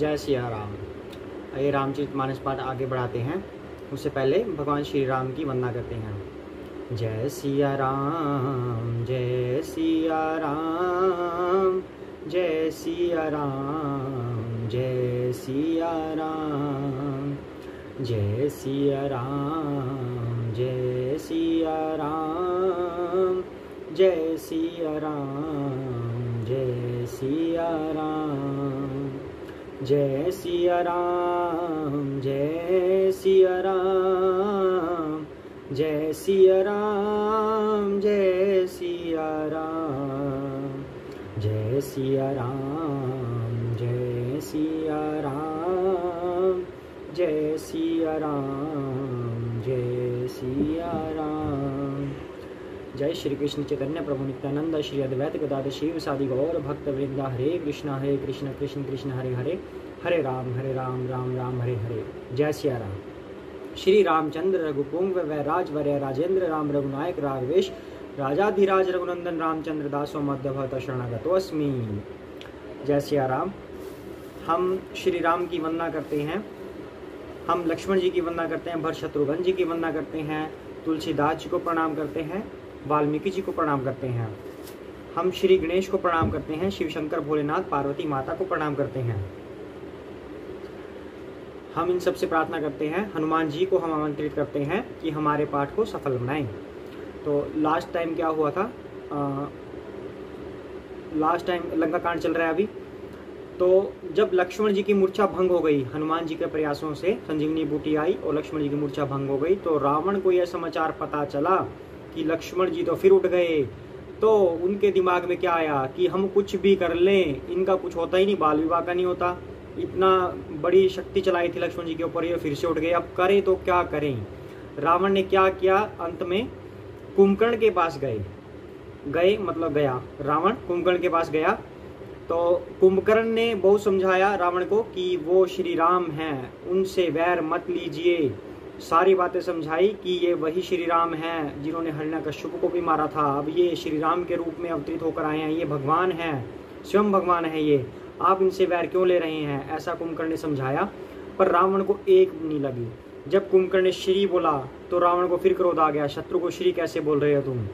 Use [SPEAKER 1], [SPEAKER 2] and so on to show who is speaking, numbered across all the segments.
[SPEAKER 1] जय सिया राम। आइए रामचरितमानस पाठ आगे बढ़ाते हैं। उससे पहले भगवान श्री राम की वंदना करते हैं। जय सिया राम, जय सिया राम, जय सिया राम, जय सिया राम, जय सिया राम, जय सिया राम, जय सिया राम, जय सिया राम, जय सिया राम, जय सिया राम, जय सिया राम, जय सिया राम, जय सिया राम, जय सिया राम, जय सिया राम, जय सिया राम। जय श्री कृष्ण चैतन्य प्रभु नित्यानंद श्री अद्वैत गदाधर शिव सादि गौर भक्त वृंदा। हरे कृष्ण कृष्ण कृष्ण हरे हरे, हरे राम राम राम हरे हरे। जय सिया राम। श्री रामचंद्र रघुपुंग वैराज वरय राजेंद्र राम रघुनायक राघवेश राजाधिराज रघुनंदन रामचंद्र दासो मध्यभक्त शरणागतोऽस्मि। जय सिया राम। हम श्री राम की वंदना करते हैं, हम लक्ष्मण जी की वंदना करते हैं, भरत शत्रुघ्न जी की वंदना करते हैं, तुलसीदास जी को प्रणाम करते हैं, वाल्मीकि जी को प्रणाम करते हैं, हम श्री गणेश को प्रणाम करते हैं, शिव शंकर भोलेनाथ पार्वती माता को प्रणाम करते हैं। हम इन सब से प्रार्थना करते हैं, हनुमान जी को हम आमंत्रित करते हैं कि हमारे पाठ को सफल बनाएं। तो लास्ट टाइम क्या हुआ था, लास्ट टाइम लंका कांड चल रहा है अभी। तो जब लक्ष्मण जी की मूर्छा भंग हो गई, हनुमान जी के प्रयासों से संजीवनी बूटी आई और लक्ष्मण जी की मूर्छा भंग हो गई, तो रावण को यह समाचार पता चला कि लक्ष्मण जी तो फिर उठ गए। तो उनके दिमाग में क्या आया कि हम कुछ भी कर लें, इनका कुछ होता ही नहीं, बाल विवाह का नहीं होता। इतना बड़ी शक्ति चलाई थी लक्ष्मण जी के ऊपर, ये फिर से उठ गए, अब करें तो क्या करें। रावण ने क्या किया, अंत में कुंभकर्ण के पास गए मतलब गया, रावण कुंभकर्ण के पास गया। तो कुंभकर्ण ने बहुत समझाया रावण को कि वो श्री राम हैं, उनसे वैर मत लीजिए, सारी बातें समझाई कि ये वही श्री राम हैं जिन्होंने हिरण्यकश्यप को भी मारा था। अब ये श्री राम के रूप में अवतरित होकर आए हैं, ये भगवान हैं, स्वयं भगवान है ये, आप इनसे वैर क्यों ले रहे हैं, ऐसा कुंभकर्ण ने समझाया। पर रावण को एक नहीं लगी। जब कुंभकर्ण ने श्री बोला तो रावण को फिर क्रोध आ गया, शत्रु को श्री कैसे बोल रहे हो तुम।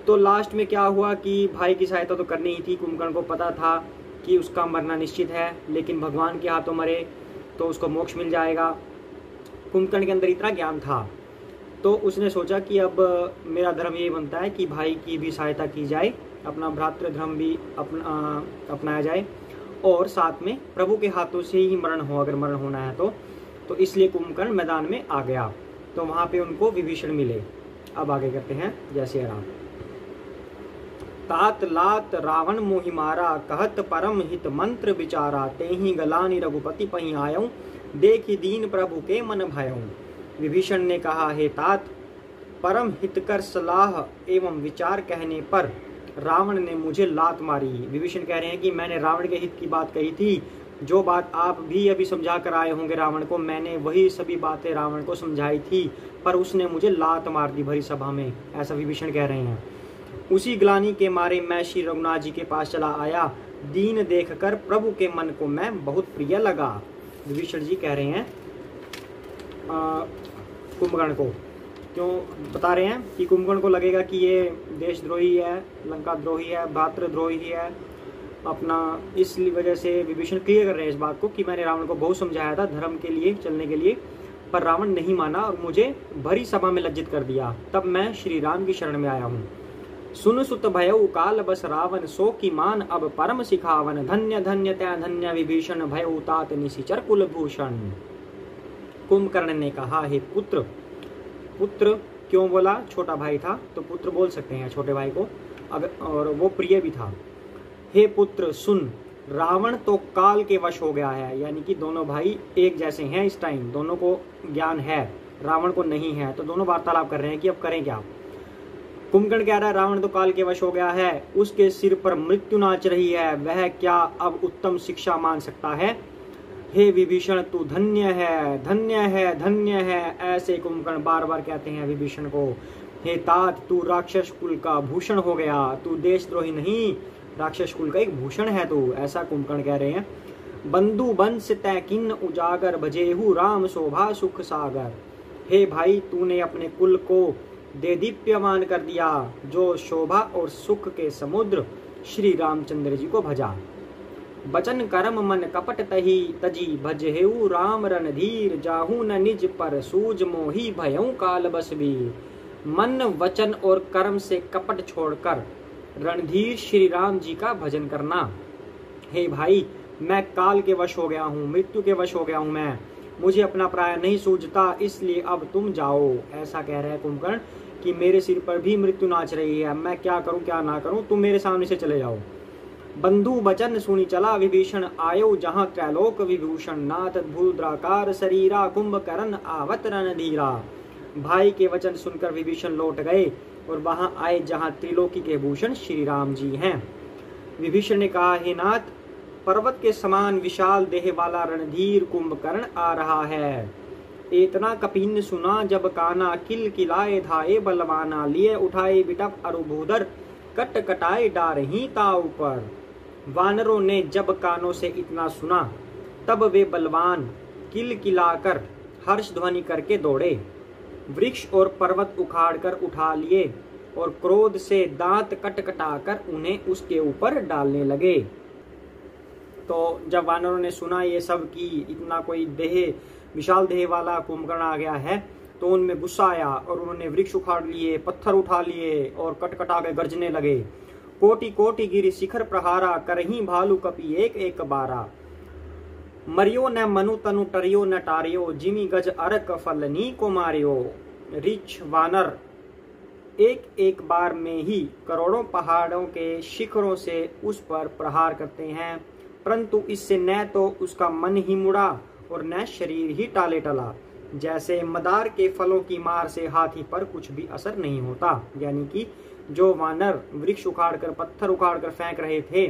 [SPEAKER 1] तो लास्ट में क्या हुआ कि भाई की सहायता तो करनी ही थी, कुंभकर्ण को पता था कि उसका मरना निश्चित है, लेकिन भगवान के हाथों मरे तो उसको मोक्ष मिल जाएगा। कुंभकर्ण के अंदर इतना ज्ञान था, तो उसने सोचा कि अब मेरा धर्म ये बनता है कि भाई की भी सहायता की जाए, अपना भ्रातृ धर्म भी अपनाया जाए, और साथ में प्रभु के हाथों से ही मरण हो, अगर मरण होना है तो इसलिए कुंभकर्ण मैदान में आ गया। तो वहां पे उनको विभीषण मिले। अब आगे करते हैं। जय श्री राम। तात लात रावण मोहि मारा, कहत परम हित मंत्र विचारा, तेहि गलानि रघुपति पहि आयऊं, देखि दीन प्रभु के मन भयऊं। विभीषण ने कहा, हे तात, परम हितकर सलाह एवं विचार कहने पर रावण ने मुझे लात मारी। विभीषण कह रहे हैं कि मैंने रावण के हित की बात कही थी, जो बात आप भी अभी समझा कर आए होंगे रावण को, मैंने वही सभी बातें रावण को समझाई थी, पर उसने मुझे लात मार दी भरी सभा में, ऐसा विभीषण कह रहे हैं। उसी ग्लानि के मारे मैं श्री रघुनाथ जी के पास चला आया, दीन देखकर प्रभु के मन को मैं बहुत प्रिय लगा। विभीषण जी कह रहे हैं कुंभकर्ण को, क्यों बता रहे हैं कि कुंभकर्ण को लगेगा कि ये देशद्रोही है, लंका द्रोही है, भातृद्रोही है अपना, इस वजह से विभीषण क्लियर कर रहे हैं इस बात को कि मैंने रावण को बहुत समझाया था धर्म के लिए चलने के लिए, पर रावण नहीं माना और मुझे भरी सभा में लज्जित कर दिया। तब मैं श्री राम की शरण में आया हूँ। सुन सुत भयउ काल बस रावण, सो की मान अब परम सिखावन, धन्य धन्य त्या धन्य विभीषण, भयउ तात निशिचर कुलभूषण। कुंभकर्ण ने कहा, हे पुत्र, पुत्र क्यों बोला, छोटा भाई था तो पुत्र बोल सकते हैं छोटे भाई को, अगर और वो प्रिय भी था। हे पुत्र सुन, रावण तो काल के वश हो गया है, यानी कि दोनों भाई एक जैसे हैं इस टाइम, दोनों को ज्ञान है, रावण को नहीं है, तो दोनों वार्तालाप कर रहे हैं कि अब करें क्या। कुंभकर्ण कह रहा है रावण तो काल के वश हो गया है, उसके सिर पर मृत्यु नाच रही है, वह क्या अब उत्तम शिक्षा मान सकता है। हे विभीषण तू धन्य है, धन्य है, धन्य है, ऐसे कुंभकर्ण बार बार कहते हैं विभीषण को। हे तात तू राक्षस कुल का भूषण हो गया, तू देशद्रोही नहीं राक्षस कुल का एक भूषण है तू, ऐसा कुंभकर्ण कह रहे हैं। बंधु बंस तै किन्न उजागर, भजेहु राम शोभा सुख सागर। हे भाई, तूने अपने कुल को देदीप्यमान कर दिया, जो शोभा और सुख के समुद्र श्री रामचंद्र जी को भजा। बचन कर्म मन कपट तही तजी, भजेहु राम रणधीर, जाहू न निज पर सूज मोही, भयऊ काल बस वीर। मन वचन और कर्म से कपट छोड़कर रणधीर श्री राम जी का भजन करना। हे भाई, मैं काल के वश हो गया हूँ, मृत्यु के वश हो गया हूँ मैं, मुझे अपना प्राय नहीं सूझता, इसलिए अब तुम जाओ। ऐसा कह रहा है कुंभकर्ण कि मेरे सिर पर भी मृत्यु नाच रही है, मैं क्या करूं क्या ना करूं, तुम मेरे सामने से चले जाओ। बंधु बचन सुनी चला विभीषण, आयो जहां त्रैलोक विभूषण, नाथ भूद्राकार शरीरा, कुंभकर्ण आवत रणधीरा। भाई के वचन सुनकर विभीषण लौट गए और वहां आए जहां त्रिलोकी के भूषण श्री राम जी हैं। विभीषण ने कहा, हे नाथ, पर्वत के समान विशाल देह वाला रणधीर कुंभकर्ण आ रहा है। इतना कपिन सुना जब काना, किल किलाए धाए बलवाना, लिए उठाए बिटप अरुभूधर, कट कटाए डारही ताऊ पर। वानरों ने जब कानों से इतना सुना तब वे बलवान किल किलाकर हर्ष ध्वनि करके दौड़े, वृक्ष और पर्वत उखाड़ कर उठा लिए और क्रोध से दांत कटकटाकर उन्हें उसके ऊपर डालने लगे। तो जब वानरों ने सुना ये सब कि इतना कोई विशाल देह वाला कुंभकर्ण आ गया है, तो उनमें गुस्सा आया और उन्होंने वृक्ष उखाड़ लिए, पत्थर उठा लिए और कटकटा के गरजने लगे। कोटि कोटि गिरि शिखर प्रहारा, करही भालू कपि एक एक बारा। मरियो न मनु तनु टरियो न टारियो, जिमी गज अरक फलनी को मारियो। रिछ वानर एक एक बार में ही करोड़ों पहाड़ों के शिखरों से उस पर प्रहार करते हैं, परंतु इससे न तो उसका मन ही मुड़ा और न शरीर ही टाले टला। जैसे मदार के फलों की मार से हाथी पर कुछ भी असर नहीं होता। यानी कि जो वानर वृक्ष उखाड़कर पत्थर उखाड़कर फेंक रहे थे,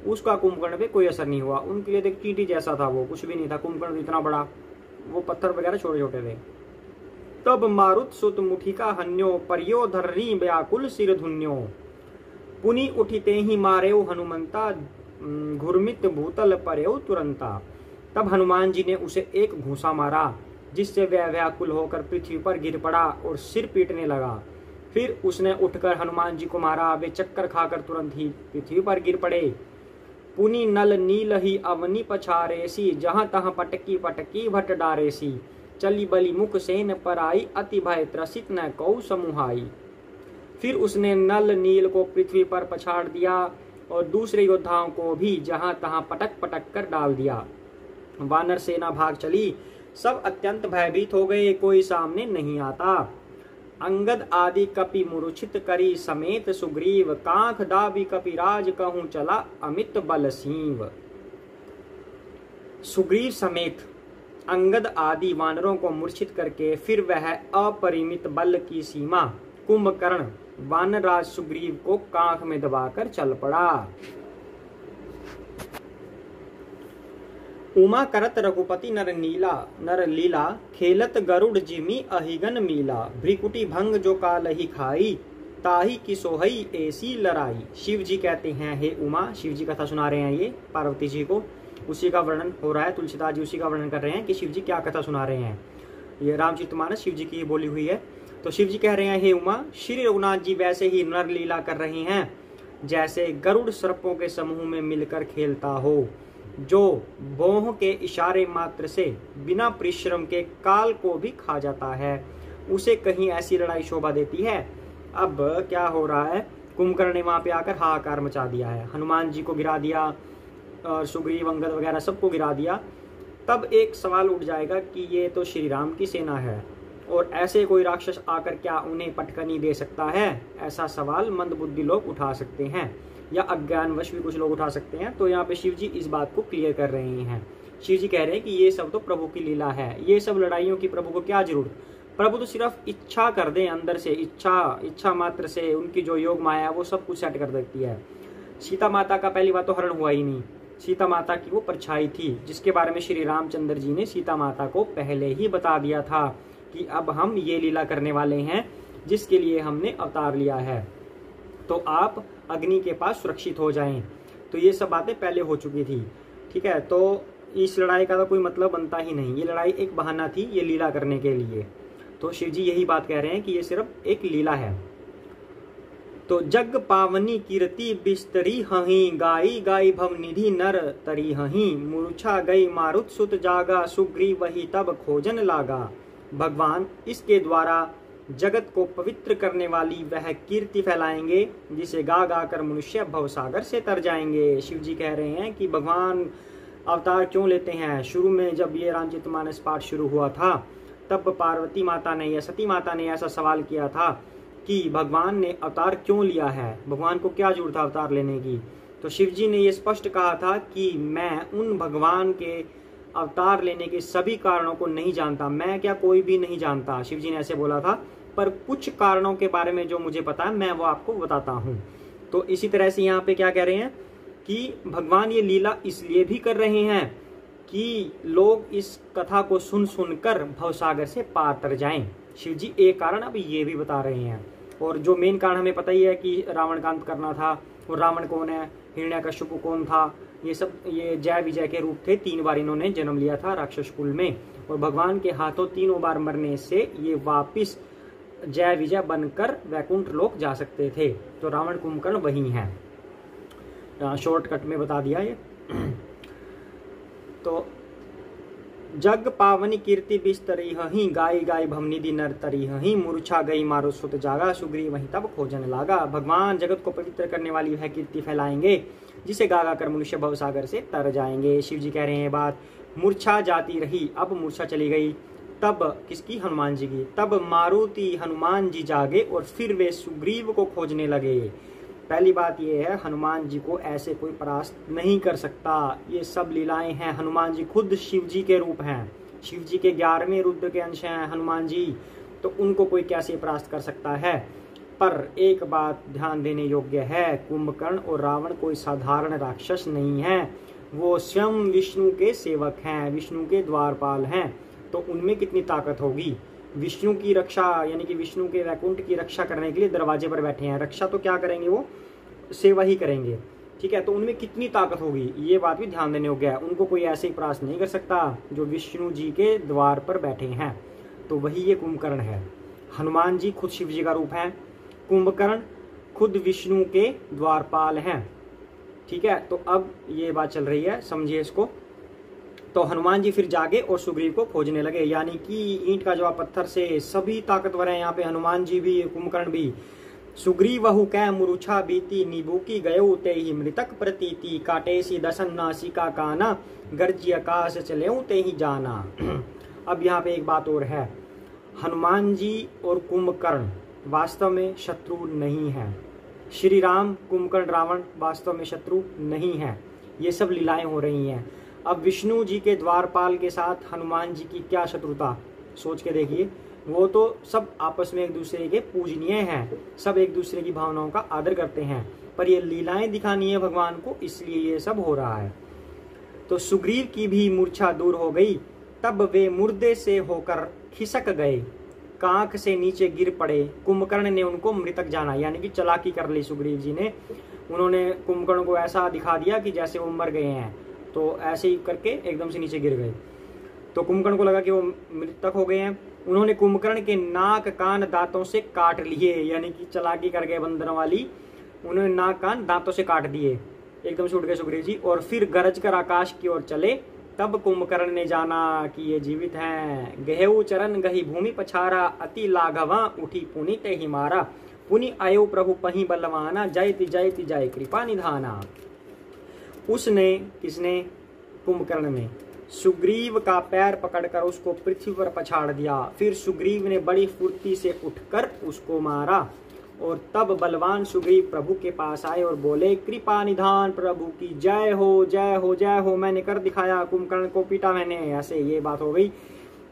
[SPEAKER 1] उसका कुंभकर्ण पे कोई असर नहीं हुआ। उनके लिए एक चींटी जैसा था, वो कुछ भी नहीं था। कुंभकर्ण इतना बड़ा, वो पत्थर वगैरह छोटे छोटे थे। तब मारुत सुत मुठिका हन्यो, परियो धर्री व्याकुल सिर धुन्यो। पुनि उठिते ही मारेऊ हनुमंता, घुरमित भूतल परेऊ तुरंता। तब हनुमान जी ने उसे एक घूंसा मारा, जिससे वह व्याकुल होकर पृथ्वी पर गिर पड़ा और सिर पीटने लगा। फिर उसने उठकर हनुमान जी को मारा, वे चक्कर खाकर तुरंत ही पृथ्वी पर गिर पड़े। पुनि नल नील ही अवनी पछारेसी, जहां तहां पटकी पटकी भट डारेसी। चली बली मुख सेन पर आई, अति भय त्रसित न कौ समुहाई। फिर उसने नल नील को पृथ्वी पर पछाड़ दिया और दूसरे योद्धाओं को भी जहां तहां पटक पटक कर डाल दिया। वानर सेना भाग चली, सब अत्यंत भयभीत हो गए, कोई सामने नहीं आता। अंगद आदि कपि मूर्छित करी, समेत सुग्रीव, कांख दाबी कपिराज, कहूं चला अमित बल सीव। सुग्रीव समेत अंगद आदि वानरों को मूर्छित करके फिर वह अपरिमित बल की सीमा कुंभकर्ण वानरराज सुग्रीव को कांख में दबाकर चल पड़ा। उमा करत रघुपति नर लीला, खेलत गरुड़ जिमी अहिगन मीला। भ्रिकुटी भंग जो काल ही खाई, ताही की सोहई ऐसी लड़ाई। शिव जी कहते हैं, हे उमा, शिव जी कथा सुना रहे हैं ये पार्वती जी को, उसी का वर्णन हो रहा है। तुलसीदास जी उसी का वर्णन कर रहे हैं कि शिव जी क्या कथा सुना रहे हैं। ये रामचरितमानस शिव जी की बोली हुई है। तो शिव जी कह रहे हैं, हे उमा, श्री रघुनाथ जी वैसे ही नर लीला कर रहे हैं जैसे गरुड़ सर्पों के समूह में मिलकर खेलता हो, जो भौं के इशारे मात्र से बिना परिश्रम के काल को भी खा जाता है। उसे कहीं ऐसी लड़ाई शोभा देती है। अब क्या हो रहा है, कुंभकर्ण ने वहां पे आकर हाहाकार मचा दिया है, हनुमान जी को गिरा दिया और सुग्रीव अंगद वगैरह सबको गिरा दिया। तब एक सवाल उठ जाएगा कि ये तो श्री राम की सेना है और ऐसे कोई राक्षस आकर क्या उन्हें पटकनी दे सकता है? ऐसा सवाल मंदबुद्धि लोग उठा सकते हैं या अज्ञानवश भी कुछ लोग उठा सकते हैं। तो यहाँ पे शिव जी इस बात को क्लियर कर रहे हैं। शिव जी कह रहे हैं कि ये सब तो प्रभु की लीला है, ये सब लड़ाइयों की प्रभु को क्या जरूरत। प्रभु तो सिर्फ इच्छा कर दें, अंदर से इच्छा मात्र से उनकी जो योग माया है वो सब कुछ सेट कर देती है। सीता माता का पहली बात तो हरण हुआ ही नहीं, सीता माता की वो परछाई थी, जिसके बारे में श्री रामचंद्र जी ने सीता माता को पहले ही बता दिया था कि अब हम ये लीला करने वाले हैं जिसके लिए हमने अवतार लिया है, तो आप अग्नि के पास सुरक्षित हो जाएं। तो ये सब बातें पहले हो चुकी थी, ठीक है। तो इस लड़ाई का तो कोई मतलब बनता ही नहीं, ये लड़ाई एक बहाना थी ये लीला करने के लिए। तो शिव जी यही बात कह रहे हैं कि ये सिर्फ एक लीला है। तो जग पावनी कीर्ति बिस्तरी हही, गाई गाई भव निधि नर तरी हही, मूर्छा गई मारुत सुत जागा, सुग्रीव वही तब खोजन लागा। भगवान इसके द्वारा जगत को पवित्र करने वाली वह कीर्ति फैलाएंगे जिसे गा गा कर मनुष्य भवसागर से तर जाएंगे। शिव जी कह रहे हैं कि भगवान अवतार क्यों लेते हैं। शुरू में जब ये रामचरितमानस पाठ शुरू हुआ था तब पार्वती माता ने या सती माता ने ऐसा सवाल किया था कि भगवान ने अवतार क्यों लिया है, भगवान को क्या जरूरत था अवतार लेने की। तो शिव जी ने ये स्पष्ट कहा था कि मैं उन भगवान के अवतार लेने के सभी कारणों को नहीं जानता, मैं क्या कोई भी नहीं जानता, शिव जी ने ऐसे बोला था, पर कुछ कारणों के बारे में जो मुझे पता है मैं वो आपको बताता हूँ। तो इसी तरह से यहाँ पे क्या कह रहे हैं कि भगवान ये लीला इसलिए भी कर रहे हैं कि लोग इस कथा को सुन सुनकर भवसागर से पार तर जाएं। शिव जी एक कारण अब ये भी बता रहे हैं, और जो मेन कारण हमें पता ही है कि रावण का अंत करना था। और रावण कौन है, हिरण्यकश्यप कौन था, ये सब ये जय विजय के रूप थे। 3 बार इन्होंने जन्म लिया था राक्षस कुल में, और भगवान के हाथों 3 बार मरने से ये वापिस जय विजय बनकर वैकुंठ लोक जा सकते थे। तो रावण कुंभकर्ण वही है, शॉर्टकट में बता दिया ये। तो जग पावनी कीर्ति बिस्तरी हही, गाई गाई भवनिधि नर तरी हही, मूर्छा गई मारो सुत जागा, सुग्रीव वहीं तब खोजन लागा। भगवान जगत को पवित्र करने वाली वह कीर्ति फैलाएंगे जिसे गागा कर मनुष्य भवसागर से तर जाएंगे। शिव जी कह रहे हैं बात, मूर्छा जाती रही, अब मूर्छा चली गई, तब किसकी, हनुमान जी की। तब मारुति हनुमान जी जागे और फिर वे सुग्रीव को खोजने लगे। पहली बात यह है, हनुमान जी को ऐसे कोई परास्त नहीं कर सकता, ये सब लीलाएं हैं। हनुमान जी खुद शिव जी के रूप हैं, शिव जी के 11वें रुद्र के अंश हैं हनुमान जी, तो उनको कोई कैसे परास्त कर सकता है। पर एक बात ध्यान देने योग्य है, कुंभकर्ण और रावण कोई साधारण राक्षस नहीं है, वो स्वयं विष्णु के सेवक हैं, विष्णु के द्वारपाल हैं। तो उनमें कितनी ताकत होगी, विष्णु की रक्षा यानी कि विष्णु के वैकुंठ की रक्षा करने के लिए दरवाजे पर बैठे हैं। रक्षा तो क्या करेंगे, वो सेवा ही करेंगे, ठीक है। तो उनमें कितनी ताकत होगी ये बात भी ध्यान देने योग्य है। उनको कोई ऐसे ही परास्त नहीं कर सकता जो विष्णु जी के द्वार पर बैठे हैं। तो वही ये कुंभकर्ण है। हनुमान जी खुद शिव जी का रूप है, कुंभकर्ण खुद विष्णु के द्वारपाल हैं, ठीक है। तो अब ये बात चल रही है, समझिए इसको। तो हनुमान जी फिर जागे और सुग्रीव को खोजने लगे, यानी कि ईंट का जवाब पत्थर से, सभी ताकतवर हैं यहाँ पे, हनुमान जी भी कुंभकर्ण भी। सुग्रीव वहु कै मुरुछा बीती, निबूकी गयो ते ही मृतक प्रतीति, काटेसी दसन नासिका काना, गर्जी आकाश चलेऊ ते ही जाना। अब यहाँ पे एक बात और है, हनुमान जी और कुंभकर्ण वास्तव में शत्रु नहीं है। श्री राम कुंभकर्ण रावण वास्तव में शत्रु नहीं है, ये सब लीलाएं हो रही हैं। अब विष्णु जी के द्वारपाल के साथ हनुमान जी की क्या शत्रुता, सोच के देखिए। वो तो सब आपस में एक दूसरे के पूजनीय हैं, सब एक दूसरे की भावनाओं का आदर करते हैं, पर ये लीलाएं दिखानी है भगवान को, इसलिए ये सब हो रहा है। तो सुग्रीव की भी मूर्छा दूर हो गई, तब वे मुर्दे से होकर खिसक गए, कांख से नीचे गिर पड़े। कुंभकर्ण ने उनको मृतक जाना, यानी कि चालाकी कर ली सुग्रीव जी ने। उन्होंने कुंभकर्ण को ऐसा दिखा दिया कि जैसे वो मर गए हैं, तो ऐसे ही करके एकदम से नीचे गिर गए। तो कुंभकर्ण को लगा कि वो मृतक हो गए हैं। उन्होंने कुंभकर्ण के नाक कान दांतों से काट लिए, यानी कि चालाकी कर गए बंदरों वाली, उन्होंने नाक कान दांतों से काट दिए, एकदम से उठ गए सुग्रीव जी। और फिर गरज कर आकाश की ओर चले। तब कुंभकर्ण ने जाना कि ये जीवित हैं। गहेऊ चरण गही भूमि पछारा, अति लाघवा उठी पुनि ते ही मारा, पुनि आयो प्रभु पही बलवाना, जयति जयति जय कृपा निधाना। उसने, किसने, कुंभकर्ण ने सुग्रीव का पैर पकड़कर उसको पृथ्वी पर पछाड़ दिया। फिर सुग्रीव ने बड़ी फुर्ती से उठकर उसको मारा, और तब बलवान सुग्रीव प्रभु के पास आए और बोले, कृपा निधान प्रभु की जय हो जय हो जय हो, मैंने कर दिखाया, कुंभकर्ण को पीटा मैंने, ऐसे ये बात हो गई।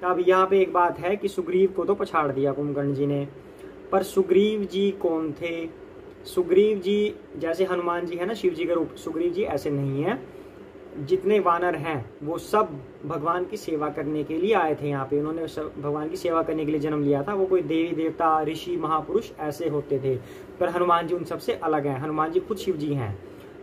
[SPEAKER 1] अब यहाँ पे एक बात है कि सुग्रीव को तो पछाड़ दिया कुंभकर्ण जी ने, पर सुग्रीव जी कौन थे? सुग्रीव जी जैसे हनुमान जी है ना शिव जी के रूप, सुग्रीव जी ऐसे नहीं है। जितने वानर हैं वो सब भगवान की सेवा करने के लिए आए थे यहाँ पे, उन्होंने भगवान की सेवा करने के लिए जन्म लिया था। वो कोई देवी देवता ऋषि महापुरुष ऐसे होते थे, पर हनुमान जी उन सबसे अलग हैं। हनुमान जी खुद शिव जी हैं,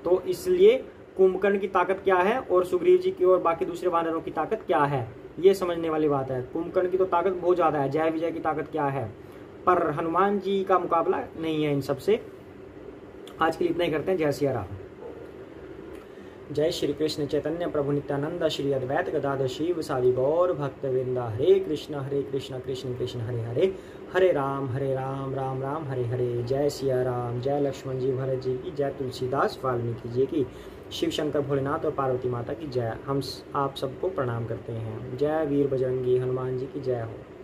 [SPEAKER 1] तो इसलिए कुंभकर्ण की ताकत क्या है और सुग्रीव जी की और बाकी दूसरे वानरों की ताकत क्या है, ये समझने वाली बात है। कुंभकर्ण की तो ताकत बहुत ज़्यादा है, जय विजय की ताकत क्या है, पर हनुमान जी का मुकाबला नहीं है इन सबसे। आज के लिए इतना ही करते हैं। जय सिया राम। जय श्री कृष्ण चैतन्य प्रभु नित्यानंद श्री अद्वैत गदाधर शिव सादि गौर भक्तवृंदा। हरे कृष्ण कृष्ण कृष्ण हरे हरे, हरे राम राम राम हरे हरे। जय सिया राम। जय लक्ष्मण जी भरत जी की जय, तुलसीदास वाल्मीकि जी की, शिव शंकर भोलेनाथ और पार्वती माता की जय। हम आप सबको प्रणाम करते हैं। जय वीर बजरंगी हनुमान जी की जय हो।